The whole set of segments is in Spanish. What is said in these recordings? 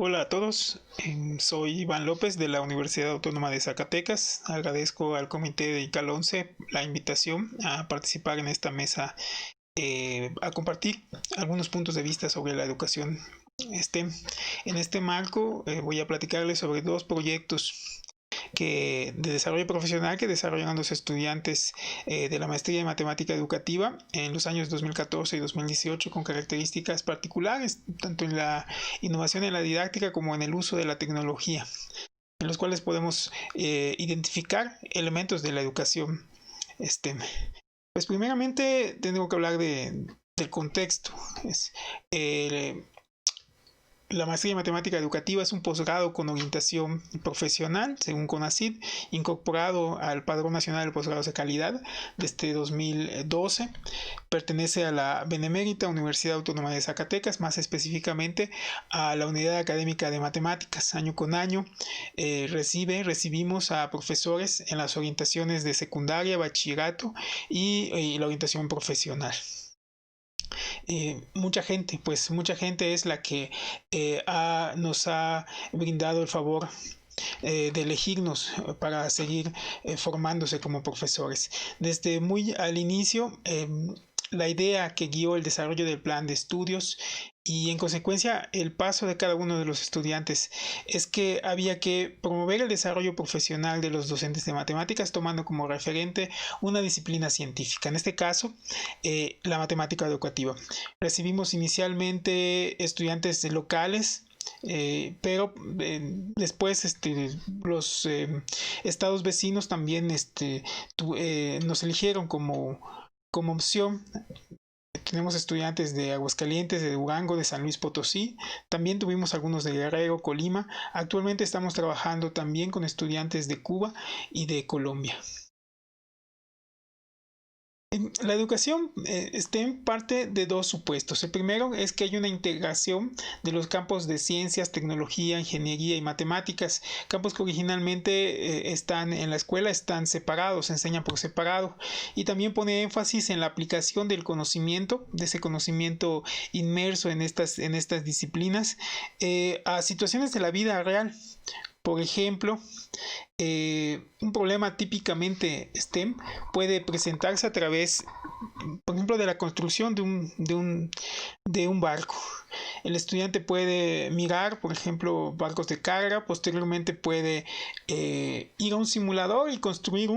Hola a todos, soy Iván López de la Universidad Autónoma de Zacatecas. Agradezco al Comité de ICAL 11 la invitación a participar en esta mesa, a compartir algunos puntos de vista sobre la educación STEM. En este marco voy a platicarles sobre dos proyectos de desarrollo profesional que desarrollan los estudiantes de la maestría en matemática educativa en los años 2014 y 2018 con características particulares, tanto en la innovación en la didáctica como en el uso de la tecnología, en los cuales podemos identificar elementos de la educación STEM. Pues primeramente tengo que hablar del contexto. La maestría en matemática educativa es un posgrado con orientación profesional, según CONACYT, incorporado al Padrón Nacional de Posgrados de Calidad desde 2012. Pertenece a la Benemérita Universidad Autónoma de Zacatecas, más específicamente a la Unidad Académica de Matemáticas. Año con año recibimos a profesores en las orientaciones de secundaria, bachillerato y la orientación profesional. Mucha gente es la que nos ha brindado el favor de elegirnos para seguir formándose como profesores. Desde muy al inicio, la idea que guió el desarrollo del plan de estudios y en consecuencia el paso de cada uno de los estudiantes es que había que promover el desarrollo profesional de los docentes de matemáticas tomando como referente una disciplina científica, en este caso la matemática educativa. Recibimos inicialmente estudiantes locales, pero después los estados vecinos también nos eligieron como opción. Tenemos estudiantes de Aguascalientes, de Durango, de San Luis Potosí. También tuvimos algunos de Guerrero, Colima. Actualmente estamos trabajando también con estudiantes de Cuba y de Colombia. La educación está en parte de dos supuestos. El primero es que hay una integración de los campos de ciencias, tecnología, ingeniería y matemáticas, campos que originalmente están en la escuela, están separados, se enseñan por separado, y también pone énfasis en la aplicación del conocimiento, de ese conocimiento inmerso en estas disciplinas, a situaciones de la vida real. Por ejemplo, un problema típicamente STEM puede presentarse a través, por ejemplo, de la construcción de un barco. El estudiante puede mirar, por ejemplo, barcos de carga, posteriormente puede ir a un simulador y construir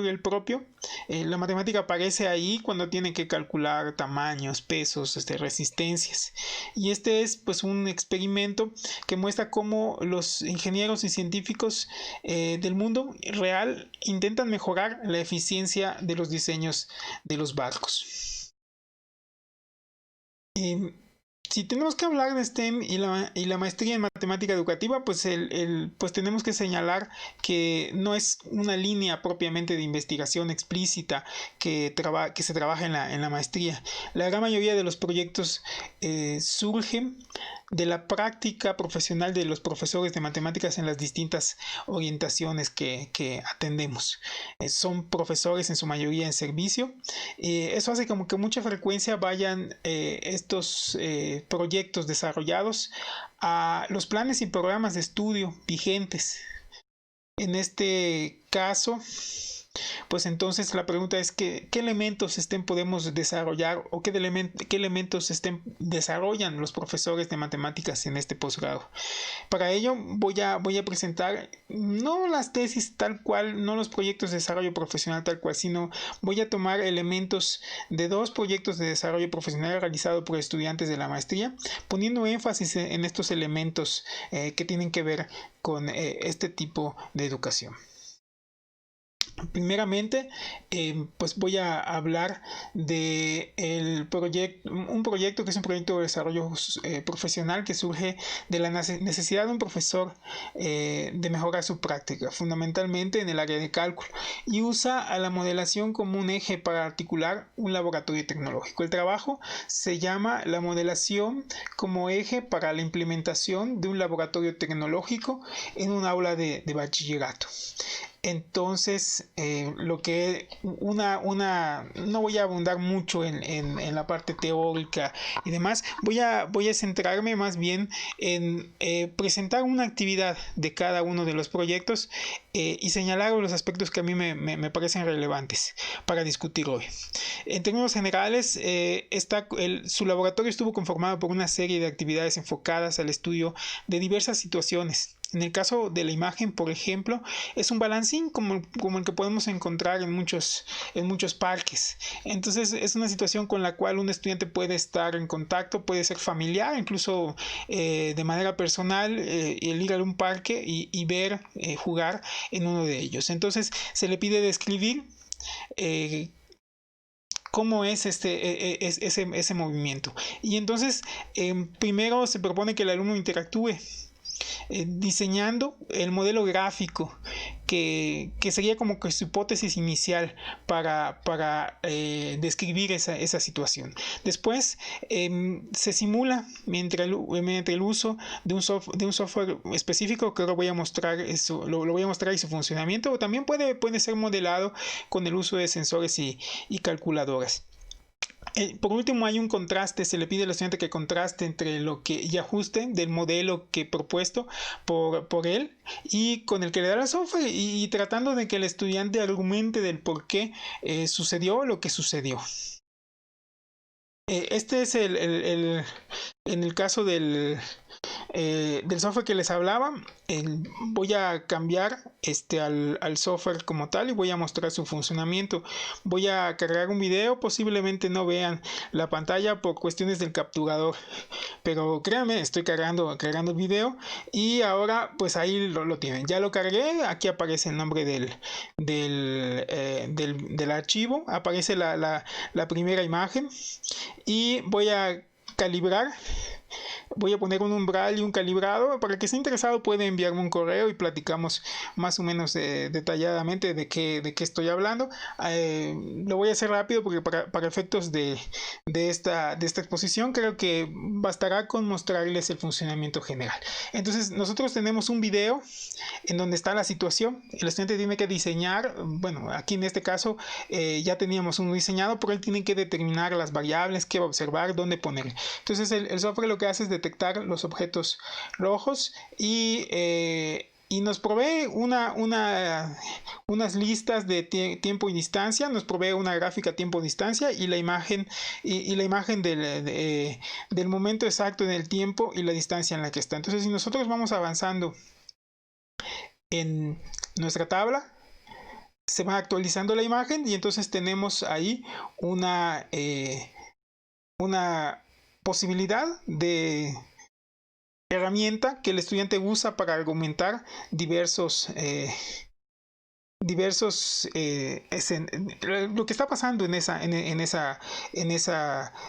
el propio. La matemática aparece ahí cuando tiene que calcular tamaños, pesos, resistencias. Y este es pues un experimento que muestra cómo los ingenieros y científicos del mundo real intentan mejorar la eficiencia de los diseños de los barcos. Si tenemos que hablar de STEM y la maestría en matemática educativa, pues, pues tenemos que señalar que no es una línea propiamente de investigación explícita que se trabaja en la maestría. La gran mayoría de los proyectos surgen de la práctica profesional de los profesores de matemáticas en las distintas orientaciones que atendemos. Son profesores en su mayoría en servicio. Eso hace como que mucha frecuencia vayan estos proyectos desarrollados a los planes y programas de estudio vigentes. En este caso, pues entonces la pregunta es ¿qué elementos podemos desarrollar o qué elementos desarrollan los profesores de matemáticas en este posgrado? Para ello voy a presentar no las tesis tal cual, no los proyectos de desarrollo profesional tal cual, sino voy a tomar elementos de dos proyectos de desarrollo profesional realizados por estudiantes de la maestría, poniendo énfasis en estos elementos que tienen que ver con este tipo de educación. Primeramente, pues voy a hablar de un proyecto que es un proyecto de desarrollo profesional que surge de la necesidad de un profesor de mejorar su práctica, fundamentalmente en el área de cálculo, y usa a la modelación como un eje para articular un laboratorio tecnológico. El trabajo se llama la modelación como eje para la implementación de un laboratorio tecnológico en un aula de bachillerato. Entonces, no voy a abundar mucho en la parte teórica y demás. Voy a centrarme más bien en presentar una actividad de cada uno de los proyectos y señalar los aspectos que a mí me parecen relevantes para discutir hoy. En términos generales, su laboratorio estuvo conformado por una serie de actividades enfocadas al estudio de diversas situaciones. En el caso de la imagen, por ejemplo, es un balancín como el que podemos encontrar en muchos parques. Entonces es una situación con la cual un estudiante puede estar en contacto, puede ser familiar, incluso de manera personal, el ir a un parque y ver jugar en uno de ellos. Entonces se le pide describir cómo es ese movimiento. Y entonces primero se propone que el alumno interactúe diseñando el modelo gráfico que sería como que su hipótesis inicial para describir esa situación. Después se simula mediante el uso de un software específico que ahora voy a mostrar eso, lo voy a mostrar y su funcionamiento, o también puede ser modelado con el uso de sensores y calculadoras. Por último, hay un contraste, se le pide al estudiante que contraste entre lo que y ajuste del modelo que propuesto por él y con el que le da el software y tratando de que el estudiante argumente del por qué sucedió lo que sucedió. Este es en el caso del software que les hablaba. Voy a cambiar al software como tal y voy a mostrar su funcionamiento. Voy a cargar un video, posiblemente no vean la pantalla por cuestiones del capturador, pero créanme, estoy cargando el video y ahora pues ahí lo tienen. Ya lo cargué, aquí aparece el nombre del archivo, aparece la primera imagen y voy a calibrar. Voy a poner un umbral y un calibrado. Para el que esté interesado puede enviarme un correo y platicamos más o menos detalladamente de qué estoy hablando. Lo voy a hacer rápido porque para efectos de esta exposición creo que bastará con mostrarles el funcionamiento general. Entonces nosotros tenemos un video en donde está la situación. El estudiante tiene que diseñar, bueno, aquí en este caso ya teníamos uno diseñado, pero él tiene que determinar las variables, qué va a observar, dónde poner. Entonces el software lo que hace es detectar los objetos rojos y nos provee unas listas de tiempo y distancia, nos provee una gráfica tiempo-distancia y la imagen del momento exacto en el tiempo y la distancia en la que está. Entonces si nosotros vamos avanzando en nuestra tabla, se va actualizando la imagen y entonces tenemos ahí una posibilidad de herramienta que el estudiante usa para argumentar lo que está pasando en esa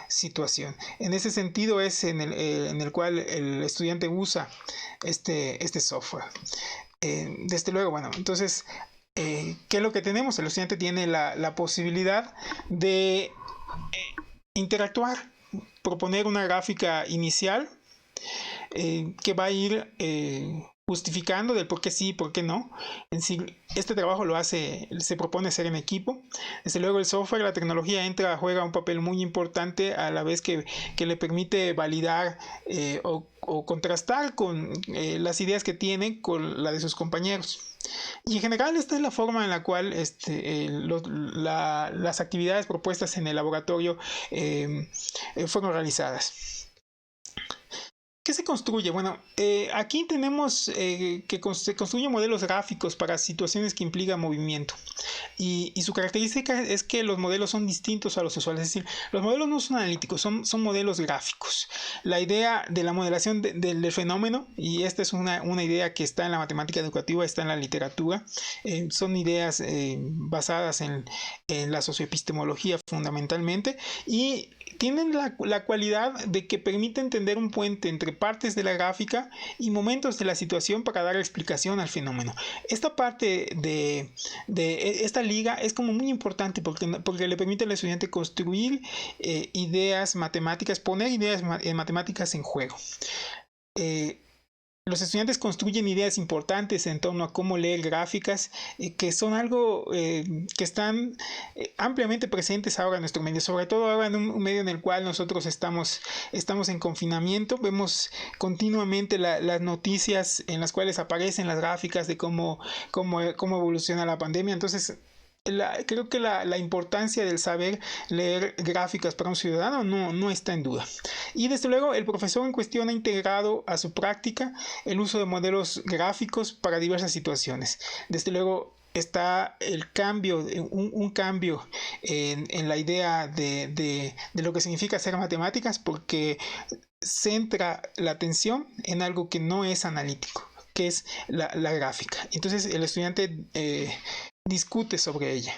situación. En ese sentido es en el cual el estudiante usa este software. Desde luego, bueno, entonces ¿qué es lo que tenemos? El estudiante tiene la posibilidad de interactuar, proponer una gráfica inicial que va a ir justificando del por qué sí y por qué no. En sí, este trabajo se propone hacer en equipo. Desde luego el software, la tecnología juega un papel muy importante a la vez que le permite validar o contrastar con las ideas que tiene con la de sus compañeros. Y en general esta es la forma en la cual las actividades propuestas en el laboratorio fueron realizadas. ¿Qué se construye? Bueno, aquí tenemos que se construyen modelos gráficos para situaciones que implican movimiento. Y su característica es que los modelos son distintos a los usuales. Es decir, los modelos no son analíticos, son modelos gráficos. La idea de la modelación del fenómeno, y esta es una idea que está en la matemática educativa, está en la literatura, son ideas basadas en la socioepistemología fundamentalmente, y tienen la cualidad de que permite entender un puente entre partes de la gráfica y momentos de la situación para dar explicación al fenómeno. Esta parte de esta liga es como muy importante porque le permite al estudiante construir ideas matemáticas, poner ideas matemáticas en juego. los estudiantes construyen ideas importantes en torno a cómo leer gráficas, que son algo que están ampliamente presentes ahora en nuestro medio, sobre todo ahora en un medio en el cual nosotros estamos en confinamiento. Vemos continuamente las noticias en las cuales aparecen las gráficas de cómo evoluciona la pandemia. Entonces, creo que la importancia del saber leer gráficas para un ciudadano no está en duda. Y desde luego el profesor en cuestión ha integrado a su práctica el uso de modelos gráficos para diversas situaciones. Desde luego está el cambio, un cambio en la idea de lo que significa hacer matemáticas, porque centra la atención en algo que no es analítico, que es la gráfica. Entonces el estudiante discute sobre ella.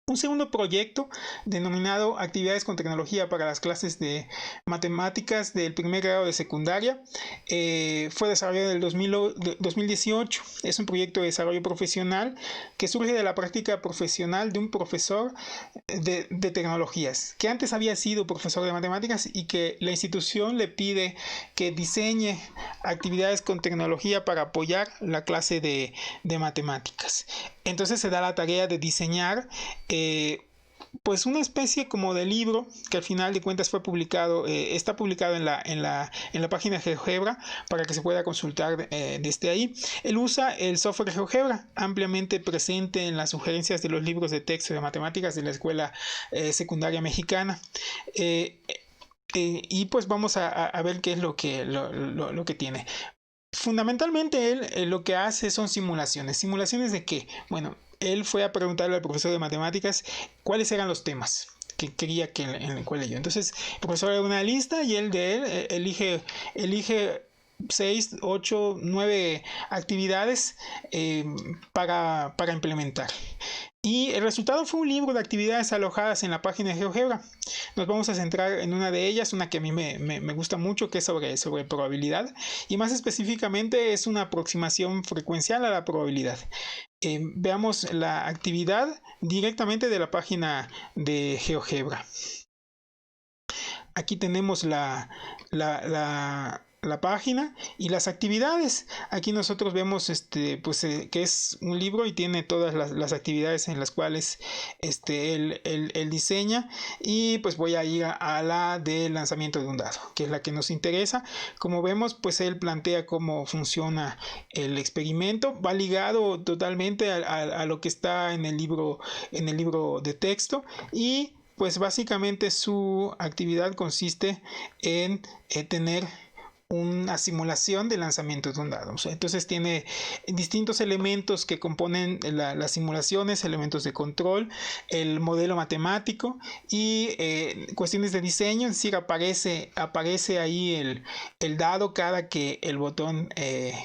Un segundo proyecto, denominado Actividades con Tecnología para las clases de matemáticas del primer grado de secundaria, fue desarrollado en el 2018. Es un proyecto de desarrollo profesional que surge de la práctica profesional de un profesor de tecnologías, que antes había sido profesor de matemáticas y que la institución le pide que diseñe actividades con tecnología para apoyar la clase de matemáticas. Entonces se da la tarea de diseñar pues una especie como de libro que al final de cuentas fue publicado, está publicado en la página GeoGebra para que se pueda consultar desde ahí. Él usa el software GeoGebra, ampliamente presente en las sugerencias de los libros de texto de matemáticas de la escuela secundaria mexicana. Y pues vamos a ver qué es lo que tiene. Fundamentalmente él lo que hace son simulaciones. ¿Simulaciones de qué? Bueno, él fue a preguntarle al profesor de matemáticas cuáles eran los temas que quería en el cual leyó. Entonces el profesor da una lista y él elige 6, 8, 9 actividades para implementar. Y el resultado fue un libro de actividades alojadas en la página de GeoGebra. Nos vamos a centrar en una de ellas, una que a mí me gusta mucho, que es sobre probabilidad. Y más específicamente es una aproximación frecuencial a la probabilidad. Veamos la actividad directamente de la página de GeoGebra. Aquí tenemos la página y las actividades. Aquí nosotros vemos que es un libro y tiene todas las actividades en las cuales él diseña. Y pues voy a ir a la del lanzamiento de un dado, que es la que nos interesa. Como vemos, pues él plantea cómo funciona el experimento. Va ligado totalmente a lo que está en el libro de texto. Y pues básicamente su actividad consiste en tener una simulación de lanzamiento de un dado. Entonces tiene distintos elementos que componen las simulaciones, elementos de control, el modelo matemático y cuestiones de diseño. Es decir, aparece ahí el dado cada que el botón,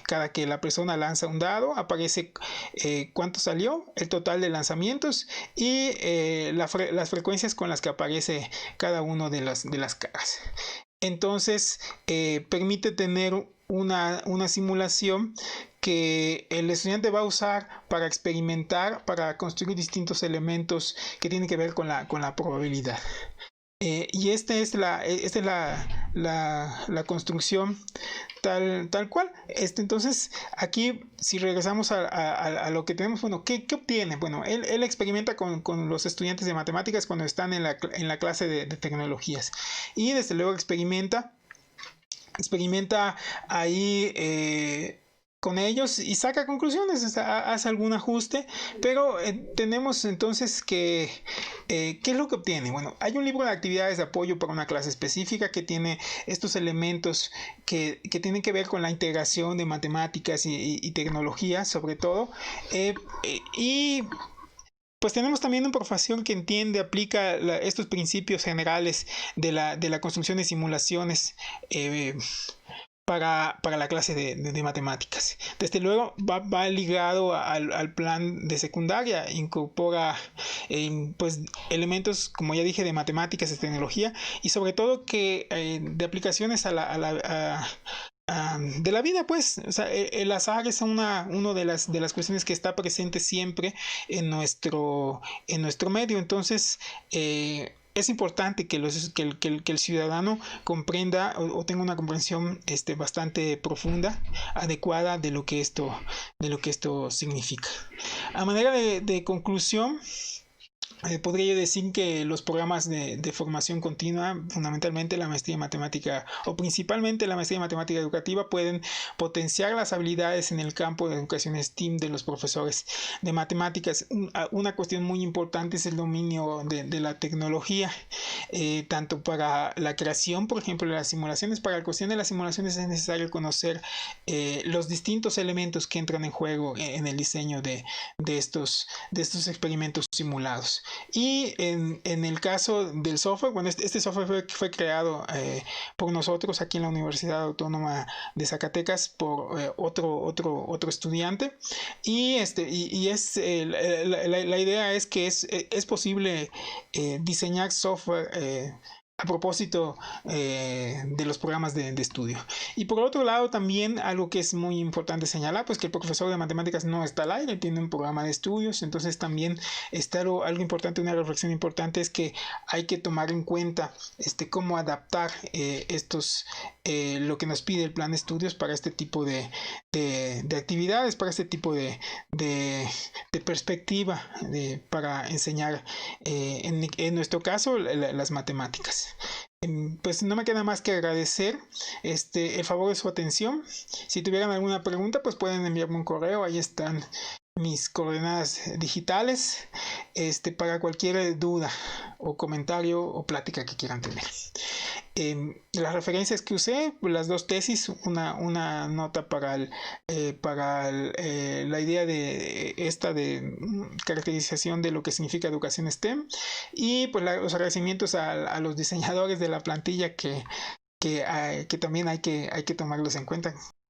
cada que la persona lanza un dado, aparece cuánto salió, el total de lanzamientos y las frecuencias con las que aparece cada uno de las caras. Entonces permite tener una simulación que el estudiante va a usar para experimentar, para construir distintos elementos que tienen que ver con la probabilidad. Y esta es la construcción tal cual. Entonces aquí, si regresamos a lo que tenemos, bueno, ¿qué obtiene? Bueno, él experimenta con los estudiantes de matemáticas cuando están en la clase de tecnologías, y desde luego experimenta ahí con ellos y saca conclusiones, hace algún ajuste, pero tenemos entonces ¿qué es lo que obtiene? Bueno, hay un libro de actividades de apoyo para una clase específica que tiene estos elementos que tienen que ver con la integración de matemáticas y tecnología, sobre todo, y pues tenemos también una profesión que entiende, aplica estos principios generales de la construcción de simulaciones para la clase de matemáticas. Desde luego va ligado al plan de secundaria, incorpora pues elementos, como ya dije, de matemáticas, de tecnología y sobre todo que de aplicaciones de la vida, pues. O sea, el azar es una de las cuestiones que está presente siempre en nuestro medio. Entonces es importante que el ciudadano comprenda o tenga una comprensión bastante profunda, adecuada de lo que esto significa. A manera de conclusión, podría yo decir que los programas de formación continua, fundamentalmente la maestría en matemática o principalmente la maestría en matemática educativa, pueden potenciar las habilidades en el campo de educación STEAM de los profesores de matemáticas. Una cuestión muy importante es el dominio de la tecnología, tanto para la creación, por ejemplo, de las simulaciones. Para la cuestión de las simulaciones es necesario conocer los distintos elementos que entran en juego en el diseño de estos experimentos simulados. Y en el caso del software, bueno, este software fue creado por nosotros aquí en la Universidad Autónoma de Zacatecas por otro estudiante. Y la idea es que es posible diseñar software a propósito de los programas de estudio. Y por otro lado, también algo que es muy importante señalar, pues que el profesor de matemáticas no está al aire, tiene un programa de estudios. Entonces también está algo importante, una reflexión importante, es que hay que tomar en cuenta cómo adaptar lo que nos pide el plan de estudios para este tipo de actividades, para este tipo de perspectiva para enseñar, en nuestro caso, las matemáticas. Pues no me queda más que agradecer el favor de su atención. Si tuvieran alguna pregunta, pues pueden enviarme un correo. Ahí están mis coordenadas digitales para cualquier duda o comentario o plática que quieran tener. Las referencias que usé, las dos tesis, una nota para la idea de caracterización de lo que significa educación STEM, y pues los agradecimientos a los diseñadores de la plantilla que también hay que tomarlos en cuenta.